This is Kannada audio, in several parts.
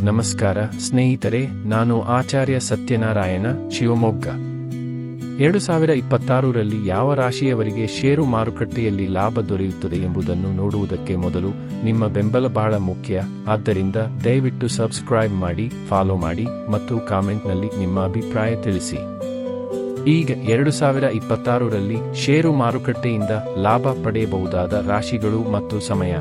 ನಮಸ್ಕಾರ ಸ್ನೇಹಿತರೆ, ನಾನು ಆಚಾರ್ಯ ಸತ್ಯನಾರಾಯಣ, ಶಿವಮೊಗ್ಗ. 2026ರಲ್ಲಿ ಯಾವ ರಾಶಿಯವರಿಗೆ ಷೇರು ಮಾರುಕಟ್ಟೆಯಲ್ಲಿ ಲಾಭ ದೊರೆಯುತ್ತದೆ ಎಂಬುದನ್ನು ನೋಡುವುದಕ್ಕೆ ಮೊದಲು ನಿಮ್ಮ ಬೆಂಬಲ ಬಹಳ ಮುಖ್ಯ. ಆದ್ದರಿಂದ ದಯವಿಟ್ಟು ಸಬ್ಸ್ಕ್ರೈಬ್ ಮಾಡಿ, ಫಾಲೋ ಮಾಡಿ ಮತ್ತು ಕಾಮೆಂಟ್ನಲ್ಲಿ ನಿಮ್ಮ ಅಭಿಪ್ರಾಯ ತಿಳಿಸಿ. ಈಗ 2026ರಲ್ಲಿ ಷೇರು ಮಾರುಕಟ್ಟೆಯಿಂದ ಲಾಭ ಪಡೆಯಬಹುದಾದ ರಾಶಿಗಳು ಮತ್ತು ಸಮಯ.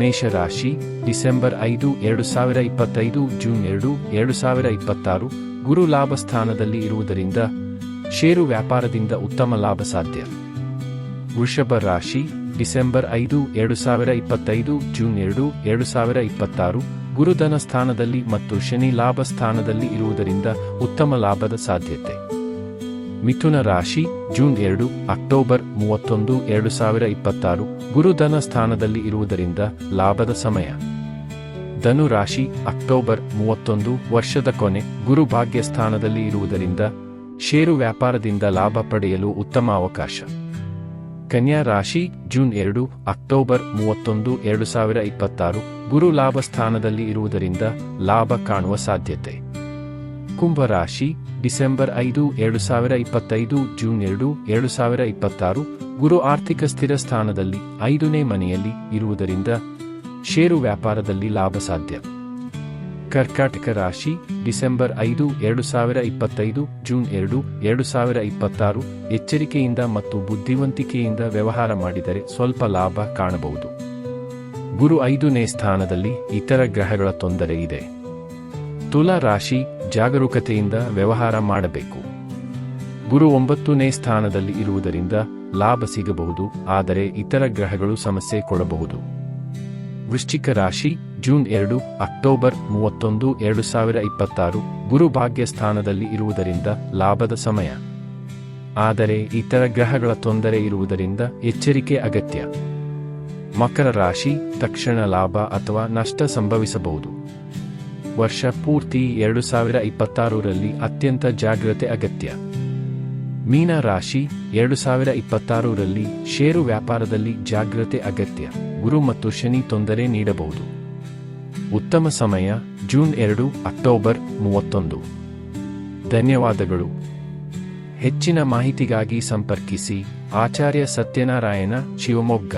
ಮೇಷರಾಶಿ, ಡಿಸೆಂಬರ್ 5, 2025 ಜೂನ್ 2, 2026. ಗುರು ಲಾಭ ಸ್ಥಾನದಲ್ಲಿ ಇರುವುದರಿಂದ ಷೇರು ವ್ಯಾಪಾರದಿಂದ ಉತ್ತಮ ಲಾಭ ಸಾಧ್ಯ. ವೃಷಭ ರಾಶಿ, ಡಿಸೆಂಬರ್ 5, 2025 ಜೂನ್ 2, 2026. ಗುರುಧನ ಸ್ಥಾನದಲ್ಲಿ ಮತ್ತು ಶನಿ ಲಾಭ ಸ್ಥಾನದಲ್ಲಿ ಇರುವುದರಿಂದ ಉತ್ತಮ ಲಾಭದ ಸಾಧ್ಯತೆ. ಮಿಥುನ ರಾಶಿ, ಜೂನ್ 2, ಅಕ್ಟೋಬರ್ 31, 2026. ಗುರುಧನ ಸ್ಥಾನದಲ್ಲಿ ಇರುವುದರಿಂದ ಲಾಭದ ಸಮಯ. ಧನು ರಾಶಿ, ಅಕ್ಟೋಬರ್ 31, ವರ್ಷದ ಕೊನೆ. ಗುರು ಭಾಗ್ಯ ಸ್ಥಾನದಲ್ಲಿ ಇರುವುದರಿಂದ ಷೇರು ವ್ಯಾಪಾರದಿಂದ ಲಾಭ ಪಡೆಯಲು ಉತ್ತಮ ಅವಕಾಶ. ಕನ್ಯಾ ರಾಶಿ, ಜೂನ್ 2, ಅಕ್ಟೋಬರ್ 31, 2026. ಗುರು ಲಾಭ ಸ್ಥಾನದಲ್ಲಿ ಇರುವುದರಿಂದ ಲಾಭ ಕಾಣುವ ಸಾಧ್ಯತೆ. ಕುಂಭ ರಾಶಿ, ಡಿಸೆಂಬರ್ 5, 2025 ಜೂನ್ 2, 2026. ಗುರು ಆರ್ಥಿಕ ಸ್ಥಿರ ಸ್ಥಾನದಲ್ಲಿ 5ನೇ ಮನೆಯಲ್ಲಿ ಇರುವುದರಿಂದ ಷೇರು ವ್ಯಾಪಾರದಲ್ಲಿ ಲಾಭ ಸಾಧ್ಯ. ಕರ್ಕಾಟಕ ರಾಶಿ, ಡಿಸೆಂಬರ್ 5, 2025 ಜೂನ್ 2, 2026. ಎಚ್ಚರಿಕೆಯಿಂದ ಮತ್ತು ಬುದ್ಧಿವಂತಿಕೆಯಿಂದ ವ್ಯವಹಾರ ಮಾಡಿದರೆ ಸ್ವಲ್ಪ ಲಾಭ ಕಾಣಬಹುದು. ಗುರು 5ನೇ ಸ್ಥಾನದಲ್ಲಿ ಇತರ ಗ್ರಹಗಳ ತೊಂದರೆ ಇದೆ. ತುಲಾ ರಾಶಿ, ಜಾಗರೂಕತೆಯಿಂದ ವ್ಯವಹಾರ ಮಾಡಬೇಕು. ಗುರು 9ನೇ ಸ್ಥಾನದಲ್ಲಿ ಇರುವುದರಿಂದ ಲಾಭ ಸಿಗಬಹುದು, ಆದರೆ ಇತರ ಗ್ರಹಗಳು ಸಮಸ್ಯೆ ಕೊಡಬಹುದು. ವೃಶ್ಚಿಕ ರಾಶಿ, ಜೂನ್ 2, ಅಕ್ಟೋಬರ್ 31, 2026. ಗುರು ಭಾಗ್ಯ ಸ್ಥಾನದಲ್ಲಿ ಇರುವುದರಿಂದ ಲಾಭದ ಸಮಯ, ಆದರೆ ಇತರ ಗ್ರಹಗಳ ತೊಂದರೆ ಇರುವುದರಿಂದ ಎಚ್ಚರಿಕೆ ಅಗತ್ಯ. ಮಕರ ರಾಶಿ, ತಕ್ಷಣ ಲಾಭ ಅಥವಾ ನಷ್ಟ ಸಂಭವಿಸಬಹುದು. ವರ್ಷ ಪೂರ್ತಿ 2026ರಲ್ಲಿ ಅತ್ಯಂತ ಜಾಗ್ರತೆ ಅಗತ್ಯ. ಮೀನ ರಾಶಿ, 2026ರಲ್ಲಿ ಷೇರು ವ್ಯಾಪಾರದಲ್ಲಿ ಜಾಗ್ರತೆ ಅಗತ್ಯ. ಗುರು ಮತ್ತು ಶನಿ ತೊಂದರೆ ನೀಡಬಹುದು. ಉತ್ತಮ ಸಮಯ ಜೂನ್ 2, ಅಕ್ಟೋಬರ್ 31. ಧನ್ಯವಾದಗಳು. ಹೆಚ್ಚಿನ ಮಾಹಿತಿಗಾಗಿ ಸಂಪರ್ಕಿಸಿ ಆಚಾರ್ಯ ಸತ್ಯನಾರಾಯಣ, ಶಿವಮೊಗ್ಗ.